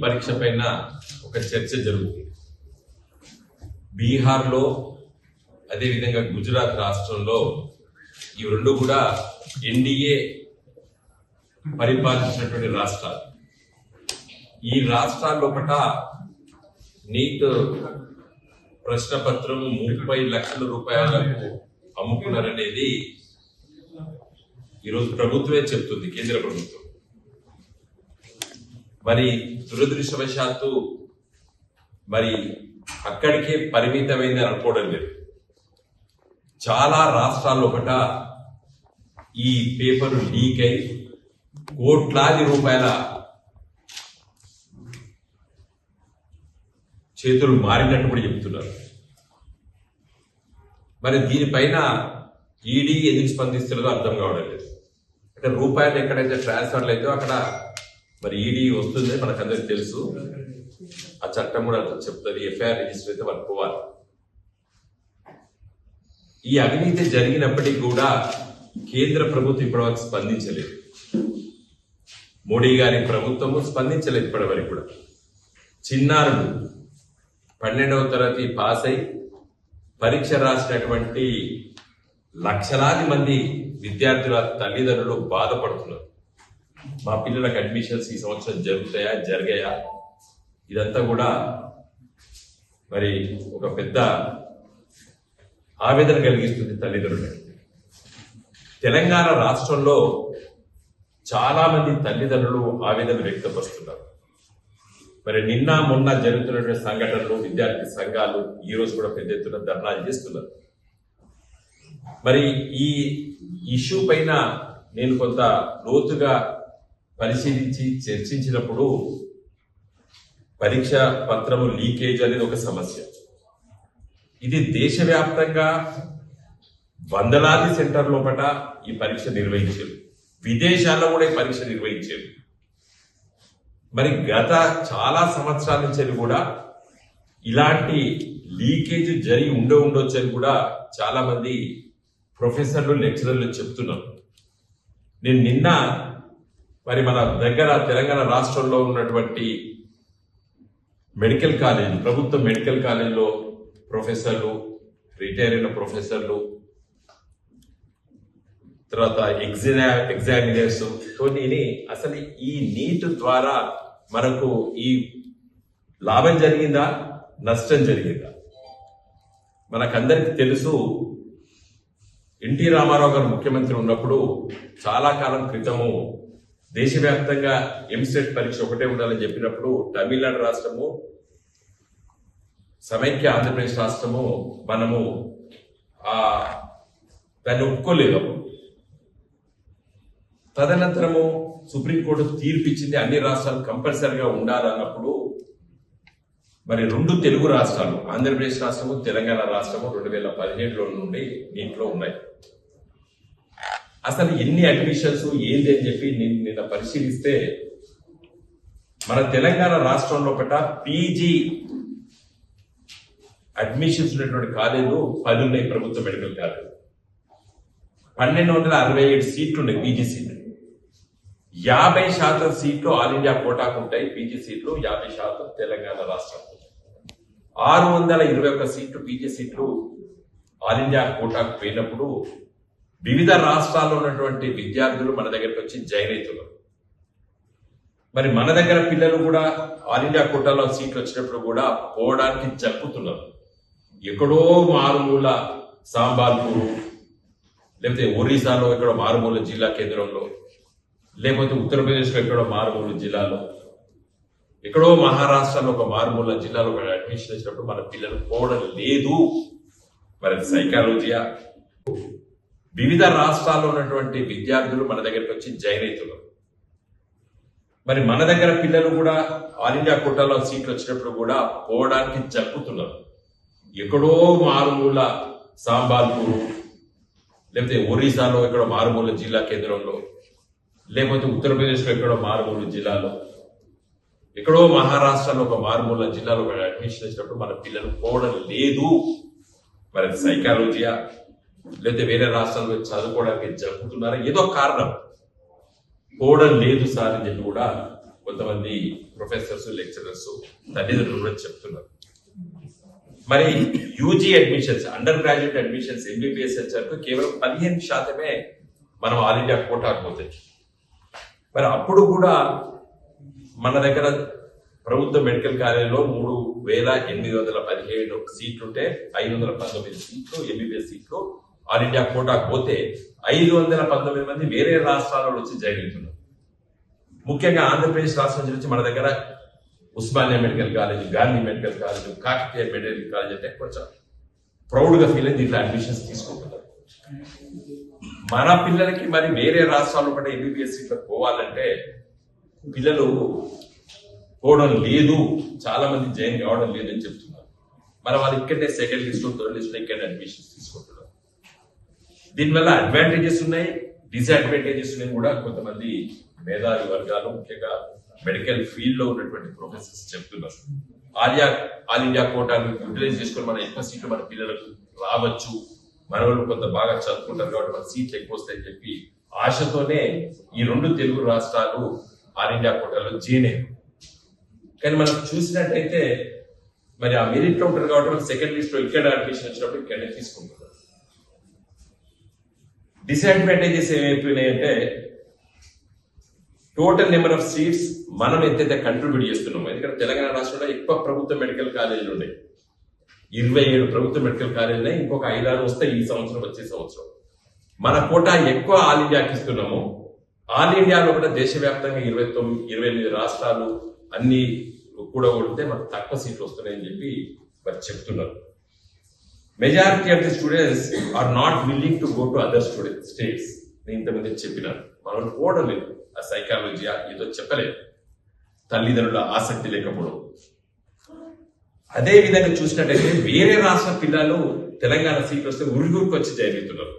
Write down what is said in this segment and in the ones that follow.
పరీక్ష పైన ఒక చర్చ జరుగుతుంది. బీహార్లో అదేవిధంగా గుజరాత్ రాష్ట్రంలో ఈ రెండు కూడా ఎన్డీఏ పరిపాలించినటువంటి రాష్ట్రాలు. ఈ రాష్ట్రాల్లో నీట్ ప్రశ్నపత్రం 30 లక్షల రూపాయలకు అమ్ముకున్నారనేది ఈరోజు ప్రభుత్వమే చెప్తుంది, కేంద్ర ప్రభుత్వం. మరి దురదృష్టవశాత్తు మరి అక్కడికే పరిమితమైంది అనుకోవడం లేదు. చాలా రాష్ట్రాల్లో ఈ పేపర్ లీక్ అయి కోట్లాది రూపాయల చేతులు మారినట్టు కూడా చెప్తున్నారు. మరి దీనిపైన ఈడీ ఎందుకు స్పందిస్తున్నదో అర్థం కావడం లేదు. అంటే రూపాయలు ఎక్కడైతే ట్రాన్స్ఫర్లు అయితే అక్కడ మరి ఈడీ వస్తుంది, మనకందరికి తెలుసు. ఆ చట్టం కూడా చెప్తుంది, ఎఫ్ఐఆర్ రిజిస్టర్ అయితే వాళ్ళు పోవాలి. ఈ అవినీతి జరిగినప్పటికీ కూడా కేంద్ర ప్రభుత్వం ఇప్పటివరకు స్పందించలేదు. మోడీ గారి ప్రభుత్వము స్పందించలేదు ఇప్పటివరకు కూడా. చిన్నారులు 12వ తరగతి పాస్ అయి పరీక్ష రాసినటువంటి లక్షలాది మంది విద్యార్థుల తల్లిదండ్రులు బాధపడుతున్నారు. మా పిల్లలకు అడ్మిషన్స్ ఈ సంవత్సరం జరుగుతాయా, జరిగాయా? ఇదంతా కూడా మరి ఒక పెద్ద ఆవేదన కలిగిస్తుంది తల్లిదండ్రులకు. తెలంగాణ రాష్ట్రంలో చాలా మంది తల్లిదండ్రులు ఆవేదన వ్యక్తపరుస్తున్నారు. మరి నిన్న మొన్న జరుగుతున్నటువంటి సంఘటనలు, విద్యార్థి సంఘాలు ఈ రోజు కూడా పెద్ద ఎత్తున ధర్నాలు చేస్తున్నారు. మరి ఈ ఇష్యూ పైన నేను కొంత లోతుగా పరిశీలించి చర్చించినప్పుడు పరీక్ష పత్రము లీకేజ్ అనేది ఒక సమస్య. ఇది దేశవ్యాప్తంగా వందలాది సెంటర్ లోపల ఈ పరీక్ష నిర్వహించారు, విదేశాల్లో కూడా ఈ పరీక్ష నిర్వహించారు. మరి గత చాలా సంవత్సరాల నుంచి కూడా ఇలాంటి లీకేజ్ జరిగి ఉండొచ్చు అని కూడా చాలా మంది ప్రొఫెసర్లు, లెక్చరర్లు చెప్తున్నారు. నేను నిన్న మరి మన దగ్గర తెలంగాణ రాష్ట్రంలో ఉన్నటువంటి మెడికల్ కాలేజ్, ప్రభుత్వ మెడికల్ కాలేజీలో ప్రొఫెసర్లు, రిటైర్ అయిన ప్రొఫెసర్లు, తర్వాత ఎగ్జామినర్స్ కొన్ని అసలు ఈ నీట్ ద్వారా మనకు ఈ లాభం జరిగిందా, నష్టం జరిగిందా? మనకందరికి తెలుసు, ఎన్టీ రామారావు గారు ముఖ్యమంత్రి ఉన్నప్పుడు చాలా కాలం క్రితము దేశవ్యాప్తంగా ఎంసెట్ పరీక్ష ఒకటే ఉండాలని చెప్పినప్పుడు తమిళనాడు రాష్ట్రము, సమైక్య ఆంధ్రప్రదేశ్ రాష్ట్రము మనము దాన్ని ఒప్పుకోలేదు. తదనంతరము సుప్రీంకోర్టు తీర్పిచ్చింది, అన్ని రాష్ట్రాలు కంపల్సరిగా ఉండాలన్నప్పుడు మరి రెండు తెలుగు రాష్ట్రాలు, ఆంధ్రప్రదేశ్ రాష్ట్రము, తెలంగాణ రాష్ట్రము 2017లో నుండి దీంట్లో ఉన్నాయి. అసలు ఎన్ని అడ్మిషన్స్ ఏంది అని చెప్పి నిన్న పరిశీలిస్తే మన తెలంగాణ రాష్ట్రంలో పీజీ అడ్మిషన్స్ ఉన్నటువంటి కాలేజీలు 10 ఉన్నాయి. ప్రభుత్వ మెడికల్ కాలేజీలు 1267 సీట్లు ఉన్నాయి, పీజీ సీట్లు. 50% సీట్లు ఆల్ ఇండియా కోటాకు ఉంటాయి పీజీ సీట్లు, 50% తెలంగాణ రాష్ట్రం. 621 సీట్లు పీజీ సీట్లు ఆల్ ఇండియా కోటాకు పోయినప్పుడు వివిధ రాష్ట్రాల్లో ఉన్నటువంటి విద్యార్థులు మన దగ్గరికి వచ్చి జాయిన్ అవుతున్నారు. మరి మన దగ్గర పిల్లలు కూడా ఆల్ ఇండియా కోటాలో సీట్లు వచ్చినప్పుడు కూడా పోవడానికి జరుపుతున్నారు. ఎక్కడో మారుమూల సాంబాల్పూర్, లేకపోతే ఒరిస్సాలో ఎక్కడో మారుమూల జిల్లా కేంద్రంలో, లేకపోతే ఉత్తరప్రదేశ్లో ఎక్కడో మారుమూల జిల్లాలో, ఎక్కడో మహారాష్ట్రలో ఒక మారుమూల జిల్లాలో అడ్మిషన్ వచ్చినప్పుడు మన పిల్లలు పోవడం లేదు. మరి సైకాలజీయా? వివిధ రాష్ట్రాల్లో ఉన్నటువంటి విద్యార్థులు మన దగ్గరికి వచ్చి జాయిన్ అవుతున్నారు. మరి మన దగ్గర పిల్లలు కూడా ఆల్ ఇండియా కోటాలో సీట్లు వచ్చినప్పుడు కూడా పోవడానికి జరుపుతున్నారు. ఎక్కడో మారుమూల సాంబాల్పూర్, లేకపోతే ఒరిస్సాలో ఎక్కడో మారుమూల జిల్లా కేంద్రంలో, లేకపోతే ఉత్తరప్రదేశ్లో ఎక్కడో మారుమూల జిల్లాలో, ఎక్కడో మహారాష్ట్రలో ఒక మారుమూల జిల్లాలో అడ్మిషన్ వచ్చినప్పుడు మన పిల్లలు పోవడం లేదు. మరి సైకాలజీయా? లేకపోతే వేరే రాష్ట్రాల్లో చదువుకోవడానికి జరుపుతున్నారా? ఏదో కారణం పోవడం లేదు సార్ అని చెప్పి కూడా కొంతమంది ప్రొఫెసర్స్ లెక్చరర్స్ తల్లిదండ్రులు కూడా చెప్తున్నారు. మరి UG admissions, under graduate admissions MBBS వచ్చారు కేవలం 15% మనం ఆల్ ఇండియా కోటాకు పోతాయి. మరి అప్పుడు కూడా మన దగ్గర ప్రభుత్వ మెడికల్ కాలేజీలో 3,817 సీట్లుంటే 519 సీట్లు ఎంబీబీఎస్ సీట్లు ఆల్ ఇండియా కోటాకు పోతే 519 మంది వేరే రాష్ట్రాలలో వచ్చి జాయిన్ అవుతున్నారు. ముఖ్యంగా ఆంధ్రప్రదేశ్ రాష్ట్రం నుంచి మన దగ్గర Osmania medical college, Gandhi medical college, Kakatiya medical college అంటే కొంచెం ప్రౌడ్గా ఫీల్ అయింది ఇట్లా అడ్మిషన్స్ తీసుకుంటున్నారు. మన పిల్లలకి మరి వేరే రాష్ట్రాల్లో కూడా ఎంబీబీఎస్ సీట్లకు పోవాలంటే పిల్లలు పోవడం లేదు, చాలా మంది జాయిన్ కావడం లేదని చెప్తున్నారు. మరి వాళ్ళు ఇక్కడనే సెకండ్ లిస్ట్ థర్డ్ లిస్ట్ ఇక్కడనే అడ్మిషన్స్ తీసుకుంటున్నారు. దీనివల్ల అడ్వాంటేజెస్ ఉన్నాయి, డిసడ్వాంటేజెస్ ఉన్నాయి కూడా కొంతమంది మేధావి వర్గాలు ముఖ్యంగా మెడికల్ ఫీల్డ్ లో ఉన్నటువంటి ప్రొఫెసర్స్ చెప్తున్నారు. ఆల్ ఇండియా కోటాను యూటిలైజ్ చేసుకుని మన ఎక్కువ సీట్లు మన పిల్లలకు రావచ్చు, మన వాళ్ళు కొంత బాగా చదువుకుంటారు కాబట్టి మన సీట్లు ఎక్కువ వస్తాయని చెప్పి ఆశతోనే ఈ 2 తెలుగు రాష్ట్రాలు ఆల్ ఇండియా కోటాలో జాయిన్ అయ్యారు. కానీ మనం చూసినట్టయితే మరి ఆ మెరిట్ లో ఉంటారు కాబట్టి మనం సెకండ్ లిస్ట్ లో ఇక్కడ అడ్మిషన్ వచ్చినప్పుడు ఇక్కడనే తీసుకుంటున్నారు. డిసడ్వాంటేజెస్ ఏమైపోయినాయంటే టోటల్ నెంబర్ ఆఫ్ సీట్స్ మనం ఎంతైతే కంట్రిబ్యూట్ చేస్తున్నామో, ఎందుకంటే తెలంగాణ రాష్ట్రంలో ఎక్కువ ప్రభుత్వ మెడికల్ కాలేజీలు ఉన్నాయి, 27 ప్రభుత్వ మెడికల్ కాలేజీలు, ఇంకొక 5-6 వస్తాయి ఈ సంవత్సరం వచ్చే సంవత్సరం. మన కోటా ఎక్కువ ఆల్ ఇండియాకి ఇస్తున్నాము. ఆల్ ఇండియాలో కూడా దేశవ్యాప్తంగా 28 రాష్ట్రాలు అన్ని కూడా కొడితే మనకు తక్కువ సీట్లు వస్తున్నాయని చెప్పి మరి చెప్తున్నారు. Majority of the students are not willing to go to other states. నేను ఇంతమంది చెప్పినాను, మనం పోవడం లేదు, ఆ సైకాలజీ ఏదో చెప్పలేదు, తల్లిదండ్రుల ఆసక్తి లేకపోవడం. అదే విధంగా చూసినట్టయితే వేరే రాష్ట్ర పిల్లలు తెలంగాణ సీట్లు వస్తే ఉరుగురికి వచ్చి జాయిన్ అవుతున్నారు.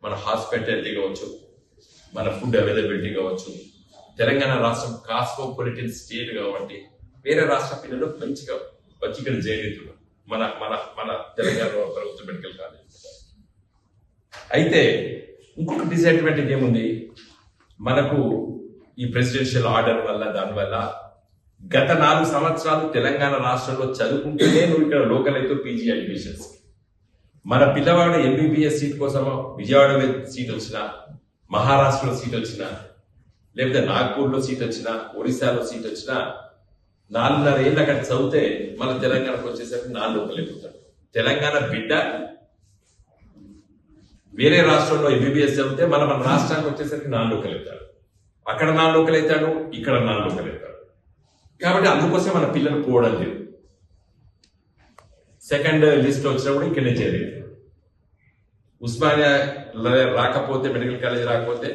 మన హాస్పిటాలిటీ కావచ్చు, మన ఫుడ్ అవైలబిలిటీ కావచ్చు, తెలంగాణ రాష్ట్రం కాస్మోపాలిటన్ స్టేట్ కాబట్టి వేరే రాష్ట్ర పిల్లలు మంచిగా వచ్చి ఇక్కడ జాయిన్ అవుతున్నారు మన మన మన తెలంగాణ ప్రభుత్వ మెడికల్ కాలేజ్. అయితే ఇంకొక డిసడ్వాంటేజ్ ఏముంది, మనకు ఈ ప్రెసిడెన్షియల్ ఆర్డర్ వల్ల దానివల్ల గత 4 సంవత్సరాలు తెలంగాణ రాష్ట్రంలో చదువుకుంటేనే నువ్వు ఇక్కడ లోకల్ అయితే పీజీ అడ్మిషన్స్, మన పిల్లవాడు ఎంబీబీఎస్ సీట్ కోసమో విజయవాడలో సీట్ వచ్చినా, మహారాష్ట్రలో సీట్ వచ్చినా, లేకపోతే నాగ్పూర్లో సీట్ వచ్చినా, ఒరిస్సాలో సీట్ వచ్చినా 4.5 ఏళ్ళు అక్కడ చదివితే మన తెలంగాణకు వచ్చేసరికి 4 లోకల్ అయిపోతాడు. తెలంగాణ బిడ్డ వేరే రాష్ట్రంలో ఎంబీబీఎస్ చదివితే మన రాష్ట్రానికి వచ్చేసరికి 4 లోకల్ అవుతాడు. అక్కడ 4 లోకల్ అవుతాడు, ఇక్కడ 4 లోకల్ అవుతాడు. కాబట్టి అందుకోసం మన పిల్లలు పోవడం లేదు. సెకండ్ లిస్ట్ లో వచ్చినప్పుడు ఇక్కడనే చేరేది. ఉస్మానియా రాకపోతే, మెడికల్ కాలేజ్ రాకపోతే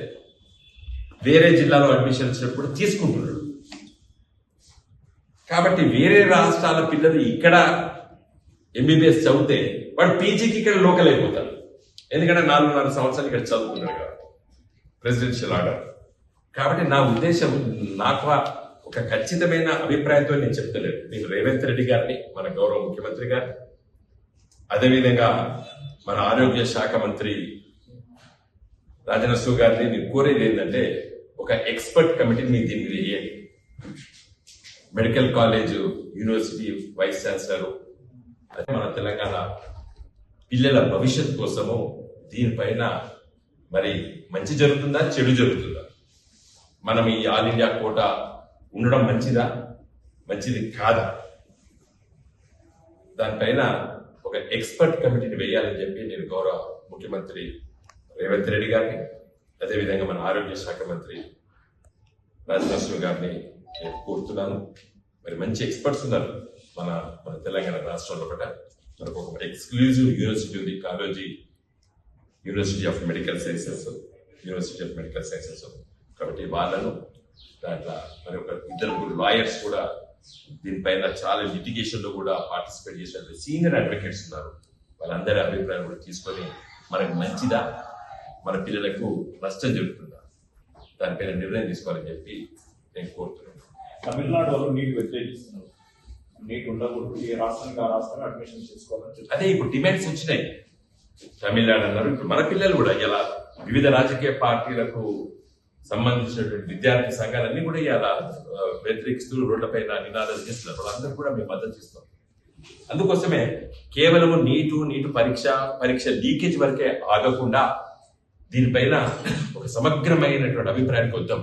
వేరే జిల్లాలో అడ్మిషన్ వచ్చినప్పుడు తీసుకుంటున్నాడు. కాబట్టి వేరే రాష్ట్రాల పిల్లలు ఇక్కడ ఎంబీబీఎస్ చదివితే వాడు పీజీకి ఇక్కడ లోకల్ అయిపోతాడు. ఎందుకంటే 4.5 సంవత్సరాలు ఇక్కడ చదువుకున్నాడు కాబట్టి ప్రెసిడెన్షియల్ ఆర్డర్. కాబట్టి నా ఉద్దేశం, నాకు ఒక ఖచ్చితమైన అభిప్రాయంతో నేను చెప్తలేదు. నేను రేవంత్ రెడ్డి గారిని, మన గౌరవ ముఖ్యమంత్రి గారిని, అదేవిధంగా మన ఆరోగ్య శాఖ మంత్రి రాజనరసింహ గారిని నేను కోరేది ఏంటంటే ఒక ఎక్స్పర్ట్ కమిటీని మీరు దీని మీద వేయండి. Medical college, university vice chancellor, అదే మన తెలంగాణ పిల్లల భవిష్యత్ కోసము దీనిపైన మరి మంచి జరుగుతుందా, చెడు జరుగుతుందా, మనం ఈ ఆల్ ఇండియా కోటా ఉండడం మంచిదా, మంచిది కాదా, దానిపైన ఒక ఎక్స్పర్ట్ కమిటీని వేయాలని చెప్పి నేను గౌరవ ముఖ్యమంత్రి రేవంత్ రెడ్డి గారిని, అదేవిధంగా మన ఆరోగ్య శాఖ మంత్రి రాజనరసింహ గారిని నేను కోరుతున్నాను. మరి మంచి ఎక్స్పర్ట్స్ ఉన్నారు మన మన తెలంగాణ రాష్ట్రంలో కూడా. మనకు ఒక ఎక్స్క్లూజివ్ యూనివర్సిటీ ఉంది, Kaloji university of medical sciences, university of medical sciences. కాబట్టి వాళ్ళను దాంట్లో మరి ఒక 2 లాయర్స్ కూడా దీనిపైన చాలా లిటిగేషన్ లో కూడా పార్టిసిపేట్ చేసిన సీనియర్ అడ్వకేట్స్ ఉన్నారు. వాళ్ళందరి అభిప్రాయం కూడా తీసుకొని మనకు మంచిదా, మన పిల్లలకు నష్టం జరుగుతుందా, దానిపైన నిర్ణయం తీసుకోవాలని చెప్పి నేను కోరుతున్నాను. తమిళనాడు వాళ్ళు నీట్ వ్యతిరేకిస్తున్నారు, నీట్ ఉండకూడదు, ఏ రాష్ట్రానికి ఆ రాష్ట్రాన్ని అడ్మిషన్ చేసుకోవాలని చెప్పి అదే ఇప్పుడు డిమాండ్స్ వచ్చినాయి. తమిళనాడు అన్నారు, ఇప్పుడు మన పిల్లలు కూడా ఇలా వివిధ రాజకీయ పార్టీలకు సంబంధించినటువంటి విద్యార్థి సంఘాలన్నీ కూడా ఇలా వ్యతిరేకిస్తూ రోడ్లపైన నినాదాలు చేస్తున్నారు. వాళ్ళందరూ కూడా మేము మద్దతు ఇస్తాం. అందుకోసమే కేవలము నీటు పరీక్ష లీకేజ్ వరకే ఆగకుండా దీనిపైన ఒక సమగ్రమైనటువంటి అభిప్రాయానికి వద్దాం.